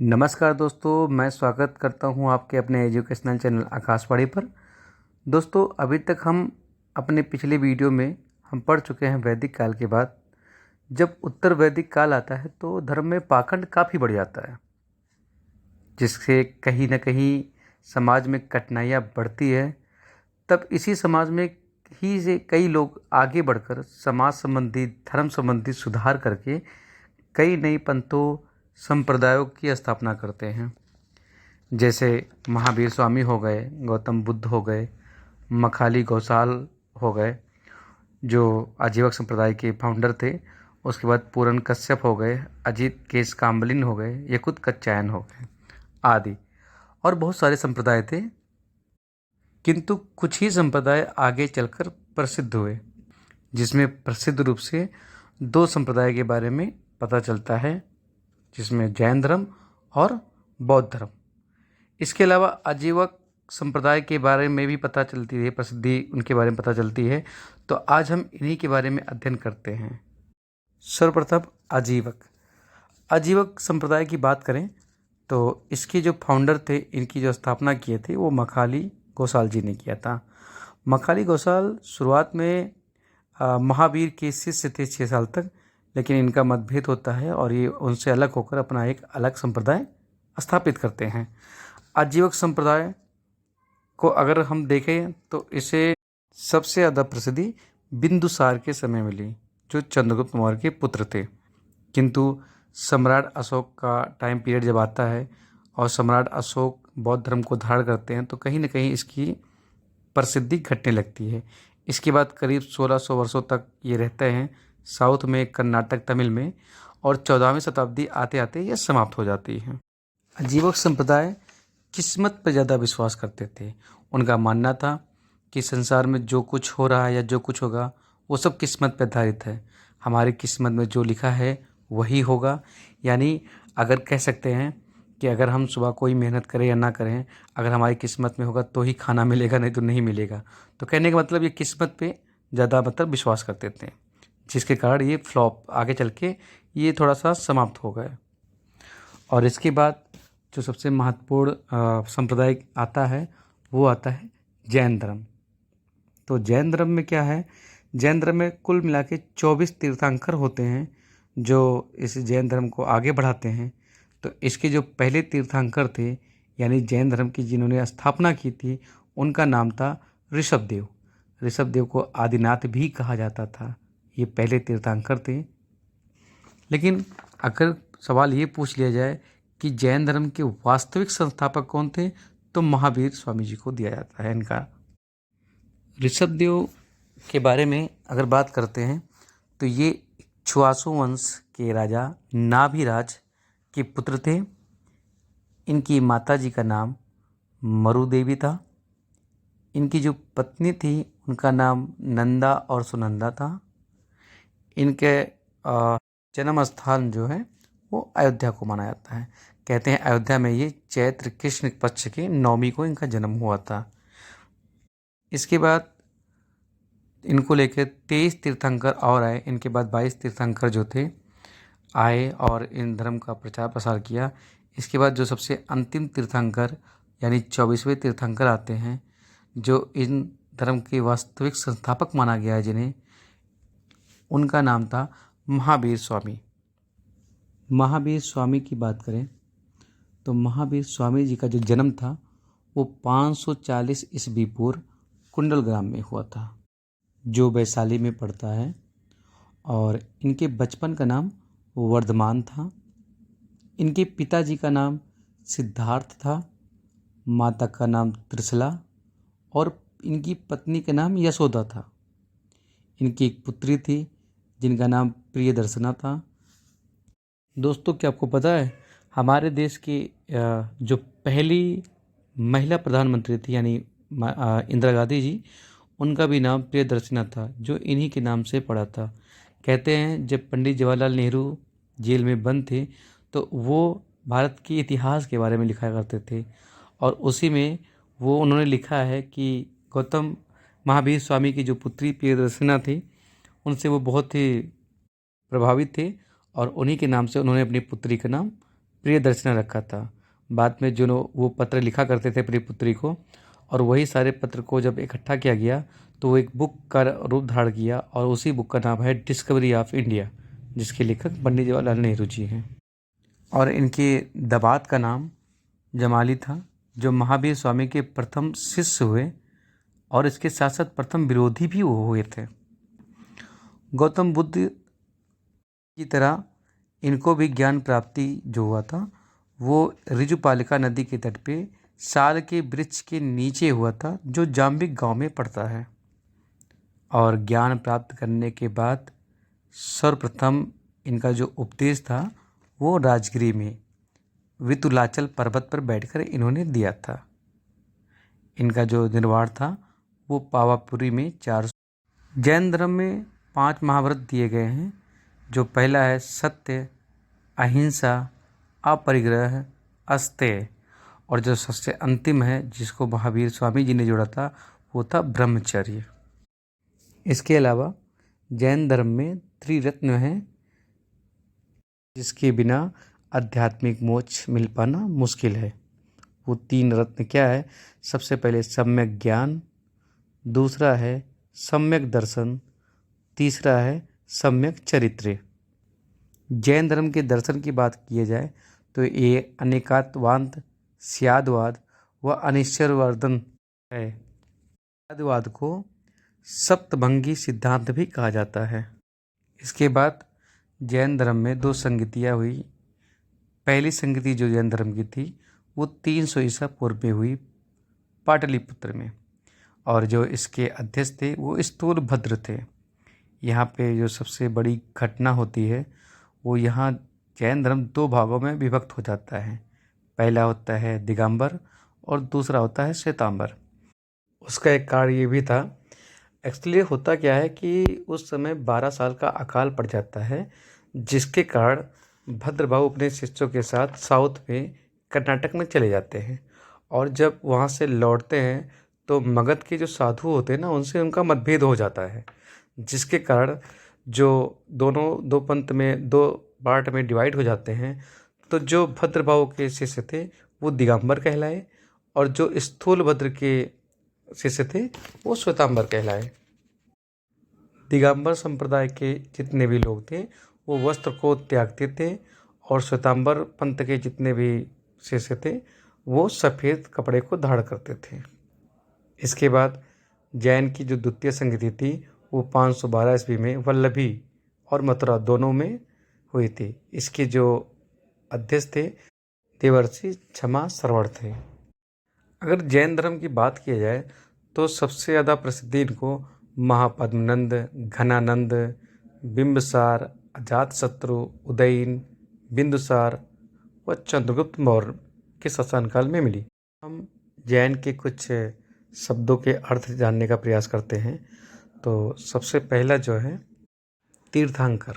नमस्कार दोस्तों, मैं स्वागत करता हूं आपके अपने एजुकेशनल चैनल आकाशवाणी पर। दोस्तों, अभी तक हम अपने पिछले वीडियो में हम पढ़ चुके हैं वैदिक काल के बाद। जब उत्तर वैदिक काल आता है तो धर्म में पाखंड काफ़ी बढ़ जाता है, जिससे कहीं न कहीं समाज में कठिनाइयाँ बढ़ती है। तब इसी समाज में ही से कई लोग आगे बढ़कर समाज संबंधी, धर्म संबंधी सुधार करके कई नई पंथों, संप्रदायों की स्थापना करते हैं। जैसे महावीर स्वामी हो गए, गौतम बुद्ध हो गए, मखाली गौसाल हो गए जो आजीवक संप्रदाय के फाउंडर थे। उसके बाद पूरन कश्यप हो गए, अजीत केश काम्बलिन हो गए, यकुत कच्चायन हो गए आदि। और बहुत सारे संप्रदाय थे, किंतु कुछ ही संप्रदाय आगे चलकर प्रसिद्ध हुए, जिसमें प्रसिद्ध रूप से दो संप्रदाय के बारे में पता चलता है, जिसमें जैन धर्म और बौद्ध धर्म। इसके अलावा आजीवक संप्रदाय के बारे में भी पता चलती है, प्रसिद्धि उनके बारे में पता चलती है। तो आज हम इन्हीं के बारे में अध्ययन करते हैं। सर्वप्रथम आजीवक आजीवक संप्रदाय की बात करें तो इसके जो फाउंडर थे, इनकी जो स्थापना किए थे, वो मखाली गौसाल जी ने किया था। मखाली गौसाल शुरुआत में महावीर के शिष्य थे 6 साल तक, लेकिन इनका मतभेद होता है और ये उनसे अलग होकर अपना एक अलग संप्रदाय स्थापित करते हैं। आजीवक संप्रदाय को अगर हम देखें तो इसे सबसे ज़्यादा प्रसिद्धि बिंदुसार के समय मिली, जो चंद्रगुप्त मौर्य के पुत्र थे। किंतु सम्राट अशोक का टाइम पीरियड जब आता है और सम्राट अशोक बौद्ध धर्म को धारण करते हैं, तो कहीं न कहीं इसकी प्रसिद्धि घटने लगती है। इसके बाद करीब 1600 वर्षों तक ये रहते हैं साउथ में, कर्नाटक, तमिल में, और 14वीं शताब्दी आते आते यह समाप्त हो जाती है। आजीवक संप्रदाय किस्मत पर ज़्यादा विश्वास करते थे। उनका मानना था कि संसार में जो कुछ हो रहा है या जो कुछ होगा, वो सब किस्मत पर आधारित है। हमारी किस्मत में जो लिखा है वही होगा। यानी अगर कह सकते हैं कि अगर हम सुबह कोई मेहनत करें या ना करें, अगर हमारी किस्मत में होगा तो ही खाना मिलेगा, नहीं तो नहीं मिलेगा। तो कहने का मतलब ये किस्मत पे ज़्यादा विश्वास करते थे, जिसके कारण ये फ्लॉप आगे चल के ये थोड़ा सा समाप्त हो गए। और इसके बाद जो सबसे महत्वपूर्ण संप्रदाय आता है, वो आता है जैन धर्म। तो जैन धर्म में क्या है? जैन धर्म में कुल मिला के 24 तीर्थंकर होते हैं जो इस जैन धर्म को आगे बढ़ाते हैं। तो इसके जो पहले तीर्थंकर थे, यानी जैन धर्म की जिन्होंने स्थापना की थी, उनका नाम था ऋषभदेव। ऋषभदेव को आदिनाथ भी कहा जाता था। ये पहले तीर्थंकर थे। लेकिन अगर सवाल ये पूछ लिया जाए कि जैन धर्म के वास्तविक संस्थापक कौन थे, तो महावीर स्वामी जी को दिया जाता है इनका। ऋषभदेव के बारे में अगर बात करते हैं तो ये इक्ष्वाकु वंश के राजा नाभिराज के पुत्र थे। इनकी माता जी का नाम मरुदेवी था। इनकी जो पत्नी थी, उनका नाम नंदा और सुनंदा था। इनके जन्म स्थान जो है वो अयोध्या को माना जाता है। कहते हैं अयोध्या में ये चैत्र कृष्ण पक्ष के 9वीं को इनका जन्म हुआ था। इसके बाद इनको लेकर 23 तीर्थंकर और आए। इनके बाद 22 तीर्थंकर जो थे आए और इन धर्म का प्रचार प्रसार किया। इसके बाद जो सबसे अंतिम तीर्थंकर यानी 24वें तीर्थंकर आते हैं, जो इन धर्म के वास्तविक संस्थापक माना गया है जिन्हें, उनका नाम था महावीर स्वामी। महावीर स्वामी की बात करें तो महावीर स्वामी जी का जो जन्म था वो 540 ईस्वी पूर्व कुंडल ग्राम में हुआ था, जो वैशाली में पड़ता है। और इनके बचपन का नाम वर्धमान था। इनके पिताजी का नाम सिद्धार्थ था, माता का नाम त्रिशला और इनकी पत्नी का नाम यशोदा था। इनकी एक पुत्री थी जिनका नाम प्रियदर्शना था। दोस्तों, क्या आपको पता है हमारे देश की जो पहली महिला प्रधानमंत्री थी यानी इंदिरा गांधी जी, उनका भी नाम प्रियदर्शना था, जो इन्हीं के नाम से पड़ा था। कहते हैं जब पंडित जवाहरलाल नेहरू जेल में बंद थे तो वो भारत के इतिहास के बारे में लिखा करते थे, और उसी में वो उन्होंने लिखा है कि गौतम महावीर स्वामी की जो पुत्री प्रियदर्शना थी, उनसे वो बहुत ही प्रभावित थे और उन्हीं के नाम से उन्होंने अपनी पुत्री का नाम प्रियदर्शना रखा था। बाद में जो वो पत्र लिखा करते थे प्रिय पुत्री को, और वही सारे पत्र को जब इकट्ठा किया गया तो वो एक बुक का रूप धारण किया, और उसी बुक का नाम है डिस्कवरी ऑफ इंडिया, जिसके लेखक पंडित जवाहरलाल नेहरू जी हैं। और इनके दमाद का नाम जमाली था, जो महावीर स्वामी के प्रथम शिष्य हुए और इसके साथ साथ प्रथम विरोधी भी वो हुए थे। गौतम बुद्ध की तरह इनको भी ज्ञान प्राप्ति जो हुआ था वो ऋजुपालिका नदी के तट पे साल के वृक्ष के नीचे हुआ था, जो जाम्बिक गांव में पड़ता है। और ज्ञान प्राप्त करने के बाद सर्वप्रथम इनका जो उपदेश था वो राजगिरी में वितुलाचल पर्वत पर बैठकर इन्होंने दिया था। इनका जो निर्वाण था वो पावापुरी में 400। जैन धर्म में 5 महाव्रत दिए गए हैं। जो पहला है सत्य, अहिंसा, अपरिग्रह, अस्तेय, और जो सबसे अंतिम है जिसको महावीर स्वामी जी ने जोड़ा था वो था ब्रह्मचर्य। इसके अलावा जैन धर्म में त्रिरत्न हैं, जिसके बिना आध्यात्मिक मोक्ष मिल पाना मुश्किल है। वो 3 रत्न क्या है? सबसे पहले सम्यक ज्ञान, दूसरा है सम्यक दर्शन, तीसरा है सम्यक चरित्र। जैन धर्म के दर्शन की बात की जाए तो ये अनेकात्वाद, स्यादवाद व अनिश्चरवर्धन है। स्यादवाद को सप्तभंगी सिद्धांत भी कहा जाता है। इसके बाद जैन धर्म में 2 संगतियाँ हुई। पहली संगति जो जैन धर्म की थी वो 300 ईसा पूर्व में हुई पाटलिपुत्र में, और जो इसके अध्यक्ष थे वो स्थूलभद्र थे। यहाँ पे जो सबसे बड़ी घटना होती है वो यहाँ जैन धर्म 2 भागों में विभक्त हो जाता है। पहला होता है दिगंबर और दूसरा होता है श्वेतांबर। उसका एक कारण ये भी था, एक्चुअली होता क्या है कि उस समय 12 साल का अकाल पड़ जाता है, जिसके कारण भद्रबाहु अपने शिष्यों के साथ साउथ में कर्नाटक में चले जाते हैं, और जब वहाँ से लौटते हैं तो मगध के जो साधु होते हैं ना, उनसे उनका मतभेद हो जाता है, जिसके कारण जो दोनों 2 पंथ में 2 पार्ट में डिवाइड हो जाते हैं। तो जो भद्रबाहु के शिष्य थे वो दिगंबर कहलाए, और जो स्थूलभद्र के शिष्य थे वो श्वेतांबर कहलाए। दिगंबर संप्रदाय के जितने भी लोग थे वो वस्त्र को त्यागते थे, और श्वेतांबर पंथ के जितने भी शिष्य थे वो सफ़ेद कपड़े को धारण करते थे। इसके बाद जैन की जो द्वितीय संगति थी वो 512 ईस्वी में वल्लभी और मथुरा दोनों में हुई थी। इसके जो अध्यक्ष थे देवर्षि क्षमा श्रवण थे। अगर जैन धर्म की बात की जाए तो सबसे ज़्यादा प्रसिद्धि इनको महापद्मनंद, घनानंद, बिंबिसार, अजातशत्रु, उदयन, बिंदुसार व चंद्रगुप्त मौर्य के शासनकाल में मिली। हम जैन के कुछ शब्दों के अर्थ जानने का प्रयास करते हैं। तो सबसे पहला जो है तीर्थंकर।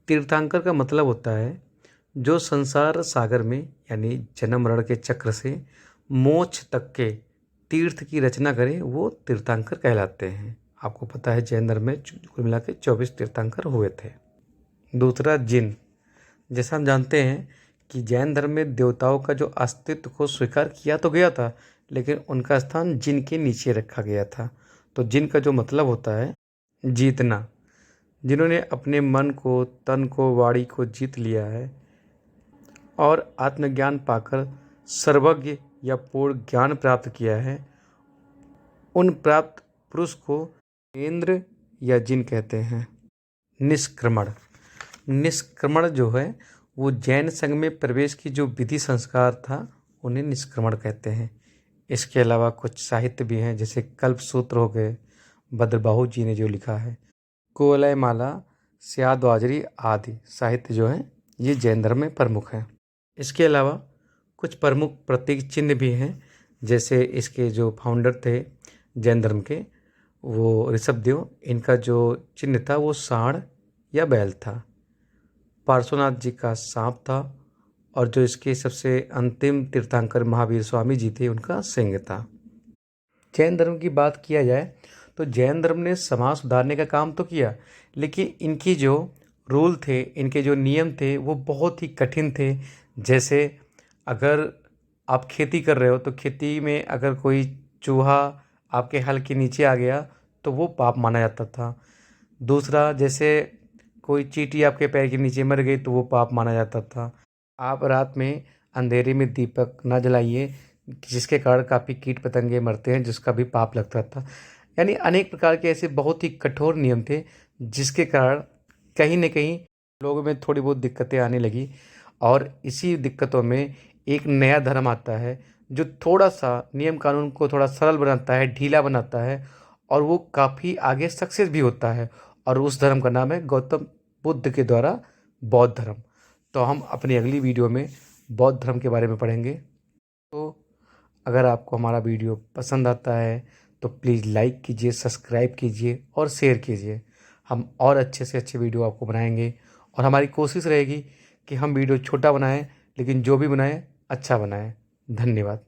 तीर्थंकर का मतलब होता है जो संसार सागर में यानी जन्म मरण के चक्र से मोक्ष तक के तीर्थ की रचना करे वो तीर्थंकर कहलाते हैं। आपको पता है जैन धर्म में कुल मिला के 24 तीर्थंकर हुए थे। दूसरा जिन। जैसा हम जानते हैं कि जैन धर्म में देवताओं का जो अस्तित्व को स्वीकार किया तो गया था, लेकिन उनका स्थान जिन के नीचे रखा गया था। तो जिन का जो मतलब होता है जीतना, जिन्होंने अपने मन को, तन को, वाणी को जीत लिया है और आत्मज्ञान पाकर सर्वज्ञ या पूर्ण ज्ञान प्राप्त किया है, उन प्राप्त पुरुष को इंद्र या जिन कहते हैं। निष्क्रमण। निष्क्रमण जो है वो जैन संघ में प्रवेश की जो विधि संस्कार था उन्हें निष्क्रमण कहते हैं। इसके अलावा कुछ साहित्य भी हैं, जैसे कल्पसूत्र हो गए, भद्रबाहु जी ने जो लिखा है, कुवलय माला, स्याद्वाजरी आदि साहित्य जो है ये जैन धर्म में प्रमुख है। इसके अलावा कुछ प्रमुख प्रतीक चिन्ह भी हैं, जैसे इसके जो फाउंडर थे जैन धर्म के वो ऋषभदेव, इनका जो चिन्ह था वो सांड या बैल था। पार्श्वनाथ जी का सांप था, और जो इसके सबसे अंतिम तीर्थंकर महावीर स्वामी जी थे उनका सिंह था। जैन धर्म की बात किया जाए तो जैन धर्म ने समाज सुधारने का काम तो किया, लेकिन इनकी जो रूल थे, इनके जो नियम थे वो बहुत ही कठिन थे। जैसे अगर आप खेती कर रहे हो तो खेती में अगर कोई चूहा आपके हल के नीचे आ गया तो वो पाप माना जाता था। दूसरा, जैसे कोई चींटी आपके पैर के नीचे मर गई तो वो पाप माना जाता था। आप रात में अंधेरे में दीपक ना जलाइए, जिसके कारण काफ़ी कीट पतंगे मरते हैं, जिसका भी पाप लगता था। यानी अनेक प्रकार के ऐसे बहुत ही कठोर नियम थे, जिसके कारण कहीं न कहीं लोगों में थोड़ी बहुत दिक्कतें आने लगी। और इसी दिक्कतों में एक नया धर्म आता है, जो थोड़ा-सा नियम कानून को थोड़ा सरल बनाता है, ढीला बनाता है, और वो काफ़ी आगे सक्सेस भी होता है। और उस धर्म का नाम है गौतम बुद्ध के द्वारा बौद्ध धर्म। तो हम अपनी अगली वीडियो में बौद्ध धर्म के बारे में पढ़ेंगे। तो अगर आपको हमारा वीडियो पसंद आता है तो प्लीज़ लाइक कीजिए, सब्सक्राइब कीजिए और शेयर कीजिए। हम और अच्छे से अच्छे वीडियो आपको बनाएंगे, और हमारी कोशिश रहेगी कि हम वीडियो छोटा बनाएं, लेकिन जो भी बनाएं अच्छा बनाएं। धन्यवाद।